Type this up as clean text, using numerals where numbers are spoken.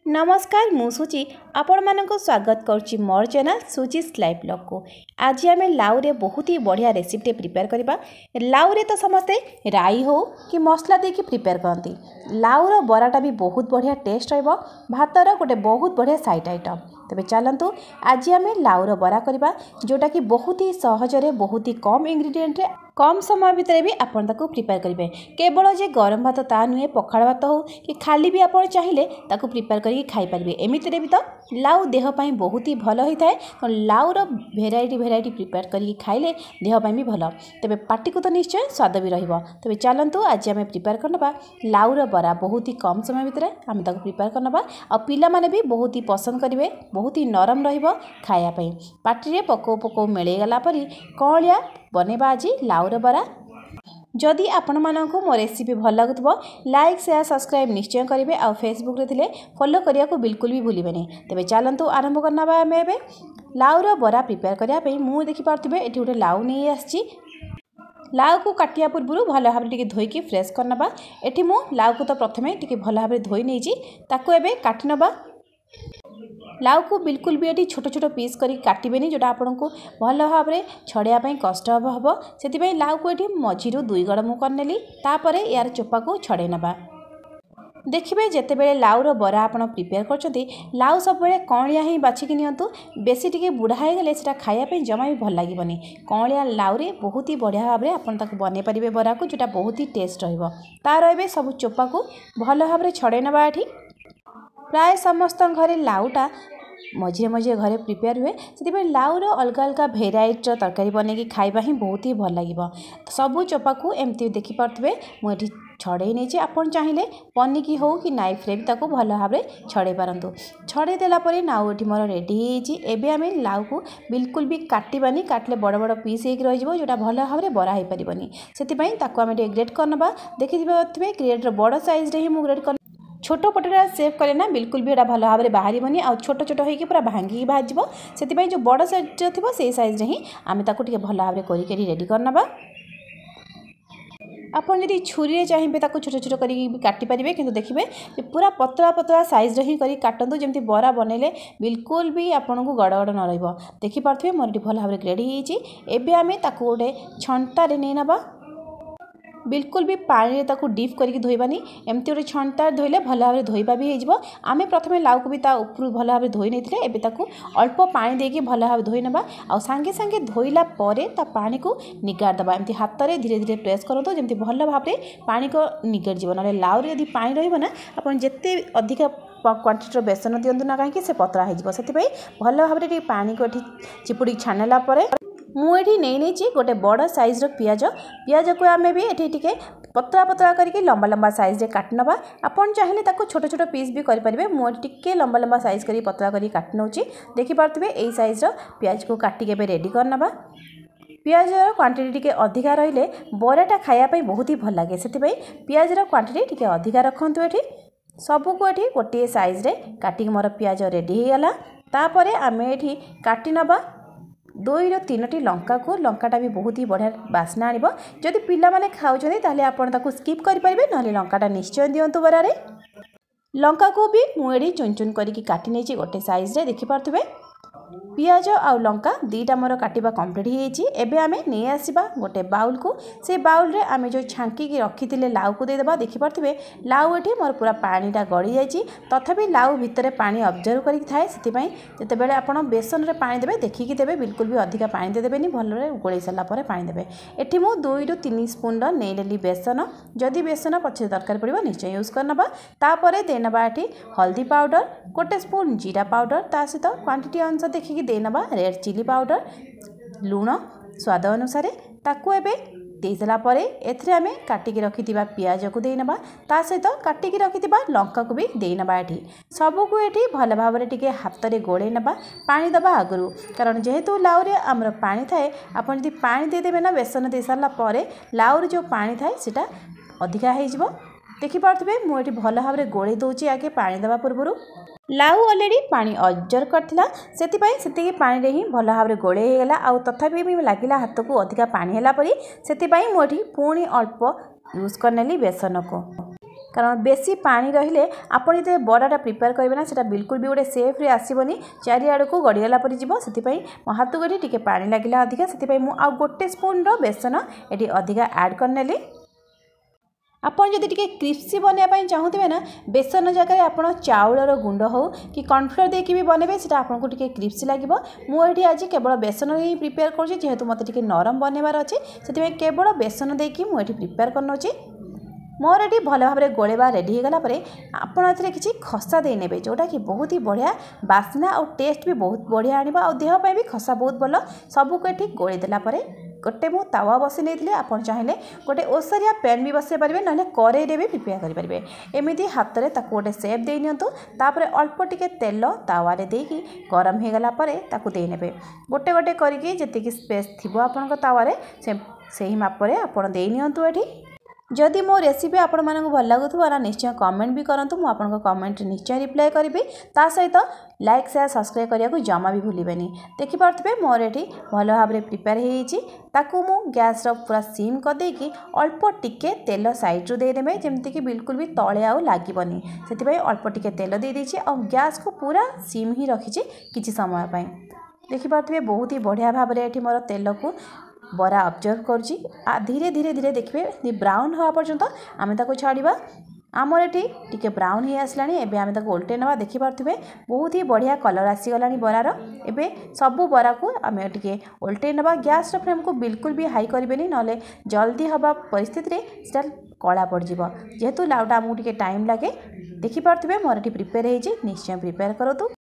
नमस्कार मु सुची आपण मानक स्वागत करुच्ची मोर चैनल सुचीस लाइफ ब्लॉग को। आज आम लाउ रे बहुत ही बढ़िया रेसिपी प्रिपेयर करवा। लाउ रे तो समस्ते राई हो कि मसला देकी प्रिपेयर करती। लाउर बराटा भी बहुत बढ़िया टेस्ट रहिबो। भातर गोटे बहुत बढ़िया साइड आइटम। तेबे चलंतु आज आम लाउर बरा करवा जोटा कि बहुत ही सहजरे बहुत ही कम इंग्रेडिएंट रे कम समय भितर भी आपन ताको प्रिपेयर करेंगे। केवल जे गरम भात ता नुहे पखाड़ भात हो कि खाली भी आपन चाहिए ताको प्रिपेयर करके खाई पारे। एमितिरे भी तो लाउ देह पाई बहुत ही भल होता है। लाउर भेराइटी प्रिपेयर करके खाइले देह पाई भी भल। तेबे पार्टी को तो निश्चय स्वाद भी रहिबो। तेबे चलंतु आज आम प्रिपेयर करनबा लाउर बरा बहुत ही कम समय भितर आम ताको प्रिपेयर करनबा। आ पिला माने भी बहुत ही पसंद करेंगे। बहुत ही नरम रहिबो खाया पाई। पार्टी रे पको पको मिले गला परी कलिया बनेबा आज लाउर बरा। जदि आपण मानकु मो रेसिपी भल लागुथबो लाइक शेयर सब्सक्राइब निश्चय करेंगे। आ फेसबुक रे थिले फॉलो करिया को बिल्कुल भी भूलिबेनी। तेबे चलंतु आरंभ करनबा आमे एबे लाउर बरा प्रिपेयर करिया पई मु देखि पारथिबे एठी गोटे लाउ नै आछि। लाउ को काटिया पूर्व भल भाव टिके धोईकी फ्रेश करनबा। एठी मु लाउ को तो प्रथमे टिके भल भाव धोई नेछि ताको एबे काटि नबा। लाउ को बिल्कुल भी ये छोट छोट पीस करी काटबेनी जोटा आपन को भल भाव में छड़ाइया कष्ट हम से लाउ को ये मझी 2 गड़ मु करनेली। तापर यार चोपा को छड़े नबा। देखिए जितेबले लाउर बरा आप प्रिपेयर कर लाउ सब कलिया ही बाछिकी नियंतु। बेसी टिके बुढ़ा हो गले सेटा खायापी जमा भी भल लगे। कलिया लाउरे बहुत ही बढ़िया भाव में आपन ताको बने पारे बरा को जोटा बहुत ही टेस्ट रहिबो। तार ए सब चोपा को भल भाव में छड़े नबा। एठी प्राय समस्त घरे लाउटा मझे मझे घरे प्रिपेयर हुए से लाउर अलग अलग भेराइटर तरकारी बनैकी खाइबा ही बहुत ही भल लगे। सबू चोपा को एमती देखिपे मुझे छड़े नहीं। आपन चाहिए पनिकी हो कि नाइफ रे भी ताको भल भाव में छड़े पारंतु। छड़े देलापर नाउ ये मोर रेडी होबे। आम लाउ को बिल्कुल भी काटबानी। काटले बड़ बड़ पीस एक रही जोटा भल भाव में बरा हो पारबनी। से आम ग्रेट करनबा। देखिए ग्रेटर बड़ साइज रे ही मु ग्रेट कर। छोट पटेटा सेव कले ना बिल्कुल भी भल भाव में बाहर आ छोट छोट होगी पूरा भांगी भाजब। से जो बड़ साइज थी से साइज ही आम ताको भल भाव में करी रेडी करनबा। आपन यदि छुरी चाहिए ताको छोट छोट करी काटी पारे। किंतु देखिए पूरा पतला पतला साइज ही करी काटंतु जमती बरा बनैले बिल्कुल भी आपन को गड़ गड़ न रहिबो। देखि पारथिबे मोर भल भाव में रेडी होईची। एबे आमे ताको गोटे छंटा रे नै नबा। बिल्कुल भी पानी ताको डीप करके धोइबानी। एमती गोटे छंटा धोइले भल भाव में धोइबा भी हो। आमे प्रथमे लाउ को भी ता ऊपर भल भाव में धोई नहीं। एबे ताको अल्प पानी देके भल भाव धोई नबा। आ सांगे सांगे धोइला परे ता पानी को निगार दबा। एमती हाथ रे धीरे धीरे प्रेस करतो जमती भल भाव में पानी को निगार जीव। ना लाउ रे यदि पानी रहिबो ना आपन जेते अधिक क्वांटिटी बेसन दियंतु ना कहीं से पतला हो। से भल भाव में पानी को चिपुड़ी छाणला मुझे नहीं गोटे बड़ साइज पियाज। पियाज को आम भी ये पतला पतला करके लंबा लंबा साइज काट नबा। आपन चाहिए ताको छोट छोट पीस भी करेंगे। मुझे टिके लंबा लंबा साइज कर पतला कर काट नौची। देखिपे यही साइज पियाज को काटिके रेडी करनबा। पियाज क्वांटिटी टी अधिका रहिले बराटा खायापी बहुत ही भल लगे। से पियाज क्वांटिटी टी अधिका रखु। ये सबू को ये गोटे साइज रे काटिक मोर पियाज रेडी हो गला। तापर आम ये काटी नबा 2 ରୁ 3ଟି लंका को। लंकाटा भी बहुत ही बढ़िया बास्ना आनिबो। जदि पिला माने खाउछथि ताले आपण ताको स्किप करि परिबे। नहले लंकाटा निश्चय दियंतु बरारे। लंका को भी मुएडी चुन चुन करिकी काटी नेछि गोटे साइज रे। देखि पारथुबे पियाज आ लंका दीटा मोर काटिबा कंप्लीट हो जाइए। एबे आमे नहीं आसीबा गोटे बाउल को। से बाउल रे आमे जो छांकी की रखी लाउ को देदेबा। देखि पारथुबे लाउ एठी मोर पूरा पानीटा गड़ी जाइए। तथापि लाउ भितर पानी ऑब्जर्व करिक थाए। सेतिपई जेतेबेले आपण बेसन रे पानी देबे देखिकी देबे। बिल्कुल भी अधिका पानी दे देबेनी। भलरे गोळी साला परे पानी देबे। एठी मु 2 ରୁ 3 स्पून नै लेली बेसन। जदि बेसन पछे दरकार पड़िबो निश्चय यूज करनबा। तापरे देनबा एठी हल्दी पाउडर गोटे स्पून जीरा पाउडर। ता सहित क्वांटिटी अनुसार देखिकी देनबा रेड चिली पाउडर लूण स्वाद अनुसार। ताकू एबे देला परे एथरे आमे काटिकी रखिथिबा पियाज को देनबा। ता सहित काटिकी रखिथिबा लंका को भी देनबा। एठी सबू को एठी भल भाव में टिके हाथ रे गोळे नबा। पानी दबा आगरु कारण जेहेतु लाउ रे हमर पानी थाए। आपन जदि पानी दे देबे ना बेसन दे सारला परे लाउ रे जो पानी थाए सेटा अधिका हो जिवो। देखि पारथबे मु एठी भल भाव में गोळे दोची आगे पानी दबा पूर्वरु। लाउ ऑलरेडी पानी ऑब्जर्व करथिला सेति पानी रे ही भल भाव में गोळे हे गला। आ तथापि भी लागिला हाथ को अधिका पानी हैला परी। सेति मु एठी पुणी अल्प यूज करनेली बेसन को। कारण बेसी पानी रहिले आपण जे बराटा प्रिपेयर करेंगे ना सेटा बिल्कुल भी गोटे सेफ्रे आसबनी चारिआड़ को गड़ीगला पर जीव से मो हाथ को टी पानी लगे अधिका से मुझे गोटे स्पून बेसन ये अधिका ऐड करनेली। आपन जदि टिके क्रिस्पी बनवाई चाहूथे ना बेसन जगह आप चाउलर गुंड हो कि कॉर्नफ्लोर देकी भी बनबे से आपको टिके क्रिस्पी लगे। मुझे आज केवल बेसन ही प्रिपेयर कर जेहेतु मत टिके नरम बनवार अच्छे से केवल बेसन देकी मुझे प्रिपेयर करनोची। मोर ये भल भाव में गोलेबा रेडी हो गला आपड़ किसी खसा दे ने जोटा कि बहुत ही बढ़िया बास्ना और टेस्ट भी बहुत बढ़िया आने और देहपाई भी खसा बहुत भल सबको ये गोलेदेला गोटे मु तावा बसई नहीं आप चाहिए गोटे ओसरिया पैन भी बसई पारे ना कड़े भी प्रिपेयर करेंगे। एमती हाथ में गोटे सेप दे नियंतु तापर अल्प टिके तेल तावारे देकी गरम हो गला देने गोटे गोटे करके जी स्पेस थी आपण तावारे से मापरे आप दे नियंतु एठी। जदि मो रेसिपी आपण मानक भल लगुवा ना निश्चय कमेंट भी करूँ मुझे आपन कमेंट निश्चय रिप्लाई करी ता सहित लाइक शेयर सब्सक्राइब करने को जमा भी भूलें। देखिपे मोर ये भल भाव में प्रिपेयर होताकू मु गैस पूरा सीम करदेकी अल्प टिके तेल साइड्रु देदेवे जमीक बिल्कुल भी तले आउ लगनी से अल्प टिके तेल दे देछि और गैस को पूरा सीम ही रखी किसी समय। देखिपे बहुत ही बढ़िया भाव में ये मोर तेल को बरा ऑब्जर्व करुँची धीरे धीरे धीरे देखिए ब्राउन हवा पर्यंत आम ताको छाड़िबा। आमर ये टिके ब्राउन ही आसलानी एबे आम ताको उल्टे नवा देखिपे बहुत ही बढ़िया कलर आसीगलानी बरार। एबे सबू बरा को आम टिके उल्टे नवा गैस फ्लेम को बिल्कुल भी हाई करेंगे ना जल्दी हवा परिस्थिति में कला पड़ जाए जेहेतु लाउटा आमको टिके टाइम लगे। देखिपे मोर ये प्रिपेयर हो निश्चय प्रिपेयर करूँ।